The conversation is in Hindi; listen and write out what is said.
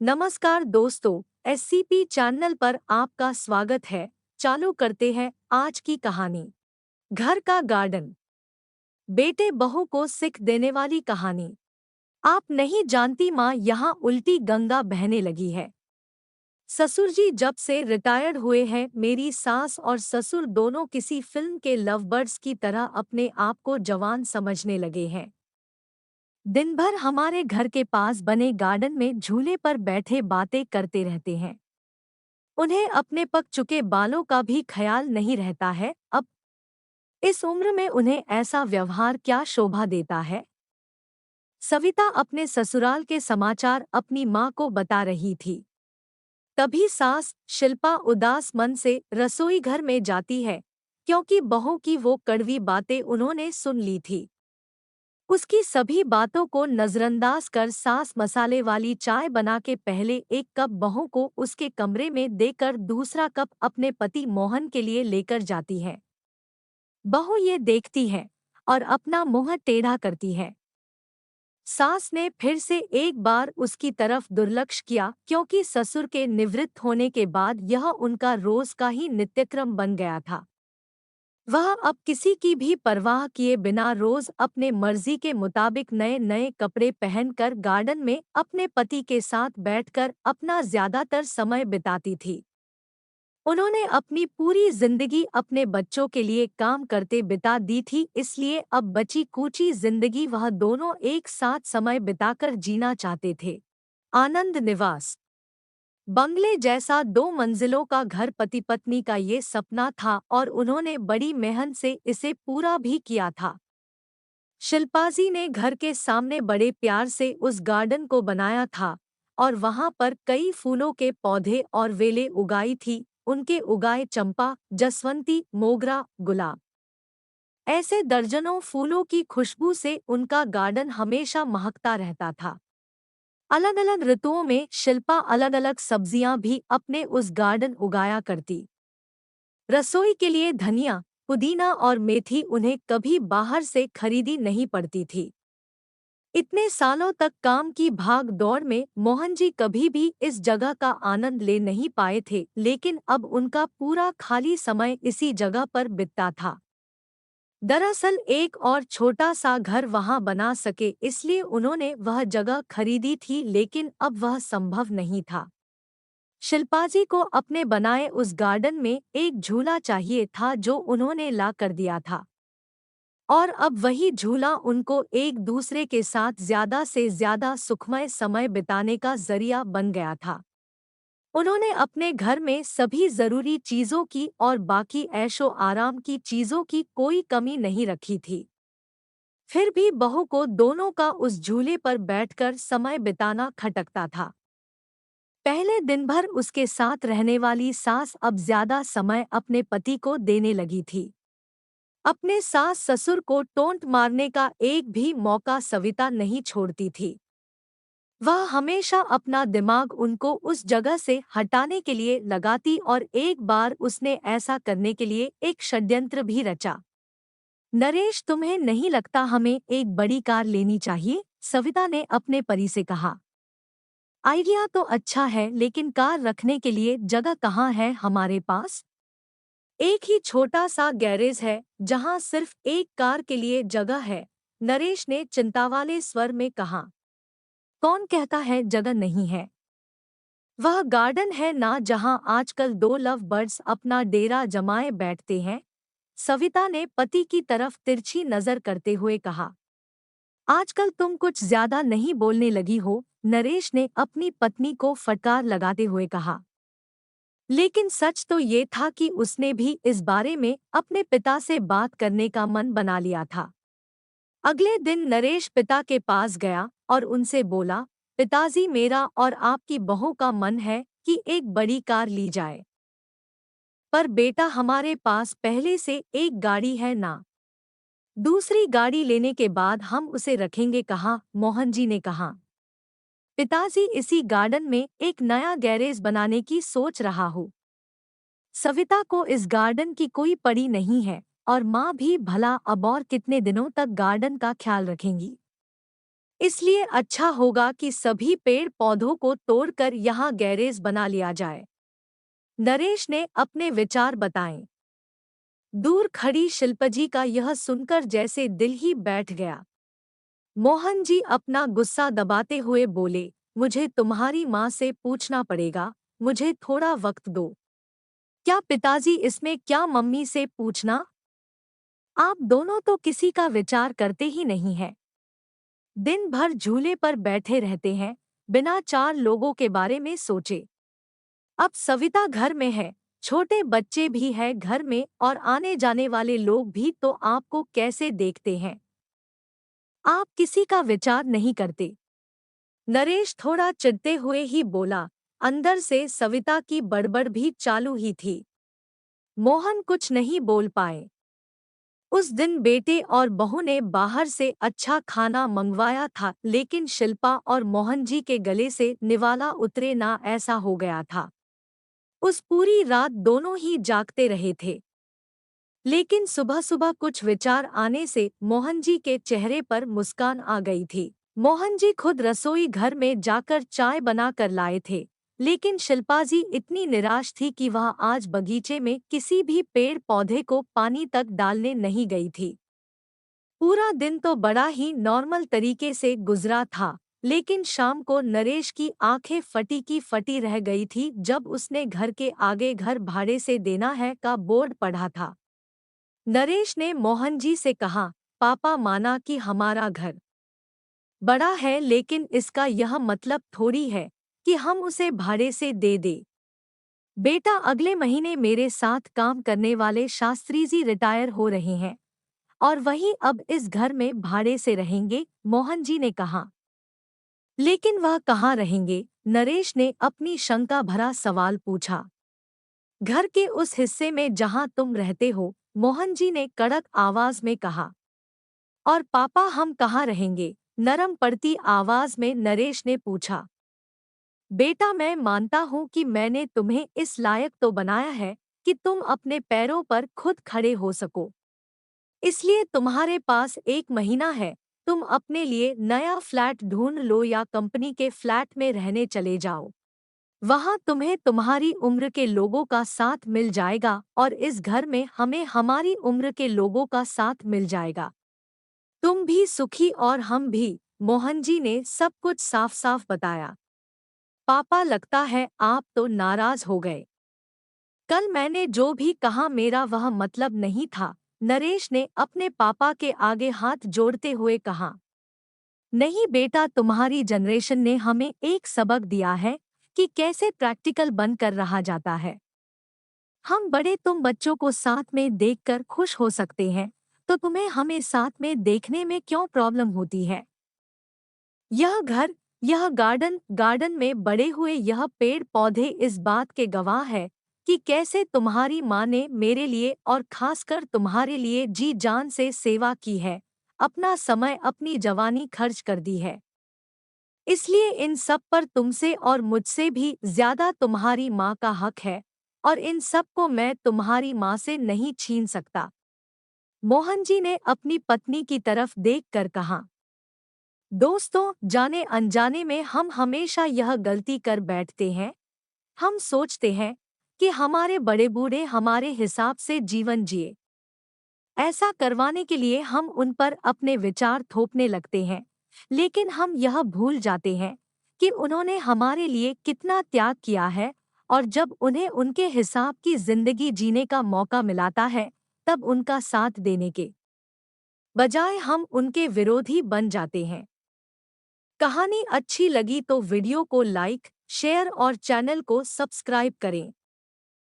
नमस्कार दोस्तों, एससीपी चैनल पर आपका स्वागत है। चालू करते हैं आज की कहानी। घर का गार्डन। बेटे बहू को सिख देने वाली कहानी। आप नहीं जानती माँ, यहाँ उल्टी गंगा बहने लगी है। ससुर जी जब से रिटायर्ड हुए हैं, मेरी सास और ससुर दोनों किसी फिल्म के लवबर्ड्स की तरह अपने आप को जवान समझने लगे हैं। दिन भर हमारे घर के पास बने गार्डन में झूले पर बैठे बातें करते रहते हैं। उन्हें अपने पक चुके बालों का भी ख्याल नहीं रहता है। अब इस उम्र में उन्हें ऐसा व्यवहार क्या शोभा देता है। सविता अपने ससुराल के समाचार अपनी माँ को बता रही थी। तभी सास शिल्पा उदास मन से रसोई घर में जाती है, क्योंकि बहू की वो कड़वी बातें उन्होंने सुन ली थी। उसकी सभी बातों को नजरअंदाज कर सास मसाले वाली चाय बना के पहले एक कप बहू को उसके कमरे में देकर दूसरा कप अपने पति मोहन के लिए लेकर जाती है। बहू ये देखती है और अपना मुंह टेढ़ा करती है। सास ने फिर से एक बार उसकी तरफ दुर्लक्ष्य किया, क्योंकि ससुर के निवृत्त होने के बाद यह उनका रोज का ही नित्यक्रम बन गया था। वह अब किसी की भी परवाह किए बिना रोज अपने मर्जी के मुताबिक नए नए कपड़े पहनकर गार्डन में अपने पति के साथ बैठकर अपना ज्यादातर समय बिताती थी। उन्होंने अपनी पूरी जिंदगी अपने बच्चों के लिए काम करते बिता दी थी, इसलिए अब बची कूची जिंदगी वह दोनों एक साथ समय बिताकर जीना चाहते थे। आनंद निवास। बंगले जैसा 2 मंजिलों का घर पति पत्नी का ये सपना था और उन्होंने बड़ी मेहनत से इसे पूरा भी किया था। शिल्पाजी ने घर के सामने बड़े प्यार से उस गार्डन को बनाया था और वहां पर कई फूलों के पौधे और वेलें उगाई थी। उनके उगाए चंपा, जसवंती, मोगरा, गुलाब, ऐसे दर्जनों फूलों की खुशबू से उनका गार्डन हमेशा महकता रहता था। अलग अलग ऋतुओं में शिल्पा अलग अलग सब्जियां भी अपने उस गार्डन उगाया करती। रसोई के लिए धनिया, पुदीना और मेथी उन्हें कभी बाहर से खरीदी नहीं पड़ती थी। इतने सालों तक काम की भाग दौड़ में मोहन जी कभी भी इस जगह का आनंद ले नहीं पाए थे, लेकिन अब उनका पूरा खाली समय इसी जगह पर बीतता था। दरअसल एक और छोटा सा घर वहां बना सके इसलिए उन्होंने वह जगह खरीदी थी, लेकिन अब वह संभव नहीं था। शिल्पाजी को अपने बनाए उस गार्डन में एक झूला चाहिए था, जो उन्होंने ला कर दिया था। और अब वही झूला उनको एक दूसरे के साथ ज्यादा से ज्यादा सुखमय समय बिताने का जरिया बन गया था। उन्होंने अपने घर में सभी जरूरी चीजों की और बाकी ऐशो आराम की चीजों की कोई कमी नहीं रखी थी। फिर भी बहू को दोनों का उस झूले पर बैठकर समय बिताना खटकता था। पहले दिन भर उसके साथ रहने वाली सास अब ज्यादा समय अपने पति को देने लगी थी। अपने सास ससुर को टोंट मारने का एक भी मौका सविता नहीं छोड़ती थी। वह हमेशा अपना दिमाग उनको उस जगह से हटाने के लिए लगाती और एक बार उसने ऐसा करने के लिए एक षड्यंत्र भी रचा। नरेश, तुम्हें नहीं लगता हमें एक बड़ी कार लेनी चाहिए? सविता ने अपने पति से कहा। आइडिया तो अच्छा है, लेकिन कार रखने के लिए जगह कहाँ है हमारे पास? एक ही छोटा सा गैरेज है जहाँ सिर्फ एक कार के लिए जगह है, नरेश ने चिंता वाले स्वर में कहा। कौन कहता है जगह नहीं है? वह गार्डन है ना जहां आजकल 2 लव बर्ड्स अपना डेरा जमाए बैठते हैं, सविता ने पति की तरफ तिरछी नजर करते हुए कहा। आजकल तुम कुछ ज्यादा नहीं बोलने लगी हो, नरेश ने अपनी पत्नी को फटकार लगाते हुए कहा। लेकिन सच तो ये था कि उसने भी इस बारे में अपने पिता से बात करने का मन बना लिया था। अगले दिन नरेश पिता के पास गया और उनसे बोला, पिताजी, मेरा और आपकी बहू का मन है कि एक बड़ी कार ली जाए। पर बेटा, हमारे पास पहले से एक गाड़ी है ना। दूसरी गाड़ी लेने के बाद हम उसे रखेंगे कहाँ? मोहन जी ने कहा। पिताजी, इसी गार्डन में एक नया गैरेज बनाने की सोच रहा हूँ। सविता को इस गार्डन की कोई पड़ी नहीं है और माँ भी भला अब और कितने दिनों तक गार्डन का ख्याल रखेंगी। इसलिए अच्छा होगा कि सभी पेड़ पौधों को तोड़कर यहाँ गैरेज बना लिया जाए। नरेश ने अपने विचार बताए। दूर खड़ी शिल्पजी का यह सुनकर जैसे दिल ही बैठ गया। मोहन जी अपना गुस्सा दबाते हुए बोले, मुझे तुम्हारी माँ से पूछना पड़ेगा, मुझे थोड़ा वक्त दो। क्या पिताजी, इसमें क्या मम्मी से पूछना? आप दोनों तो किसी का विचार करते ही नहीं हैं। दिन भर झूले पर बैठे रहते हैं, बिना चार लोगों के बारे में सोचे। अब सविता घर में है, छोटे बच्चे भी हैं घर में और आने जाने वाले लोग भी, तो आपको कैसे देखते हैं? आप किसी का विचार नहीं करते। नरेश थोड़ा चिढ़ते हुए ही बोला। अंदर से सविता की बड़बड़ भी चालू ही थी। मोहन कुछ नहीं बोल पाए। उस दिन बेटे और बहू ने बाहर से अच्छा खाना मंगवाया था, लेकिन शिल्पा और मोहन जी के गले से निवाला उतरे ना, ऐसा हो गया था। उस पूरी रात दोनों ही जागते रहे थे। लेकिन सुबह सुबह कुछ विचार आने से मोहन जी के चेहरे पर मुस्कान आ गई थी। मोहन जी खुद रसोई घर में जाकर चाय बना कर लाए थे, लेकिन शिल्पा जी इतनी निराश थी कि वह आज बगीचे में किसी भी पेड़ पौधे को पानी तक डालने नहीं गई थी। पूरा दिन तो बड़ा ही नॉर्मल तरीके से गुजरा था, लेकिन शाम को नरेश की आंखें फटी की फटी रह गई थी जब उसने घर के आगे घर भाड़े से देना है का बोर्ड पढ़ा था। नरेश ने मोहन जी से कहा, पापा, माना कि हमारा घर बड़ा है, लेकिन इसका यह मतलब थोड़ी है कि हम उसे भाड़े से दे दे। बेटा, अगले महीने मेरे साथ काम करने वाले शास्त्री जी रिटायर हो रहे हैं और वही अब इस घर में भाड़े से रहेंगे, मोहन जी ने कहा। लेकिन वह कहाँ रहेंगे? नरेश ने अपनी शंका भरा सवाल पूछा। घर के उस हिस्से में जहाँ तुम रहते हो, मोहन जी ने कड़क आवाज में कहा। और पापा, हम कहाँ रहेंगे? नरम पड़ती आवाज में नरेश ने पूछा। बेटा, मैं मानता हूँ कि मैंने तुम्हें इस लायक तो बनाया है कि तुम अपने पैरों पर खुद खड़े हो सको। इसलिए तुम्हारे पास 1 महीना है, तुम अपने लिए नया फ्लैट ढूंढ लो या कंपनी के फ्लैट में रहने चले जाओ। वहाँ तुम्हें तुम्हारी उम्र के लोगों का साथ मिल जाएगा और इस घर में हमें हमारी उम्र के लोगों का साथ मिल जाएगा। तुम भी सुखी और हम भी। मोहन जी ने सब कुछ साफ साफ बताया। पापा, लगता है आप तो नाराज हो गए। कल मैंने जो भी कहा मेरा वह मतलब नहीं था, नरेश ने अपने पापा के आगे हाथ जोड़ते हुए कहा। नहीं बेटा, तुम्हारी जनरेशन ने हमें एक सबक दिया है कि कैसे प्रैक्टिकल बनकर रहा जाता है। हम बड़े तुम बच्चों को साथ में देखकर खुश हो सकते हैं, तो तुम्हें हमें साथ में देखने में क्यों प्रॉब्लम होती है? यह घर, यह गार्डन, गार्डन में बड़े हुए यह पेड़ पौधे इस बात के गवाह है कि कैसे तुम्हारी माँ ने मेरे लिए और खासकर तुम्हारे लिए जी जान से सेवा की है, अपना समय, अपनी जवानी खर्च कर दी है। इसलिए इन सब पर तुमसे और मुझसे भी ज्यादा तुम्हारी माँ का हक है, और इन सब को मैं तुम्हारी माँ से नहीं छीन सकता। मोहन जी ने अपनी पत्नी की तरफ देखकर कहा। दोस्तों, जाने अनजाने में हम हमेशा यह गलती कर बैठते हैं। हम सोचते हैं कि हमारे बड़े बूढ़े हमारे हिसाब से जीवन जिए। ऐसा करवाने के लिए हम उन पर अपने विचार थोपने लगते हैं, लेकिन हम यह भूल जाते हैं कि उन्होंने हमारे लिए कितना त्याग किया है, और जब उन्हें उनके हिसाब की जिंदगी जीने का मौका मिलाता है, तब उनका साथ देने के बजाय हम उनके विरोधी बन जाते हैं। कहानी अच्छी लगी तो वीडियो को लाइक, शेयर और चैनल को सब्सक्राइब करें।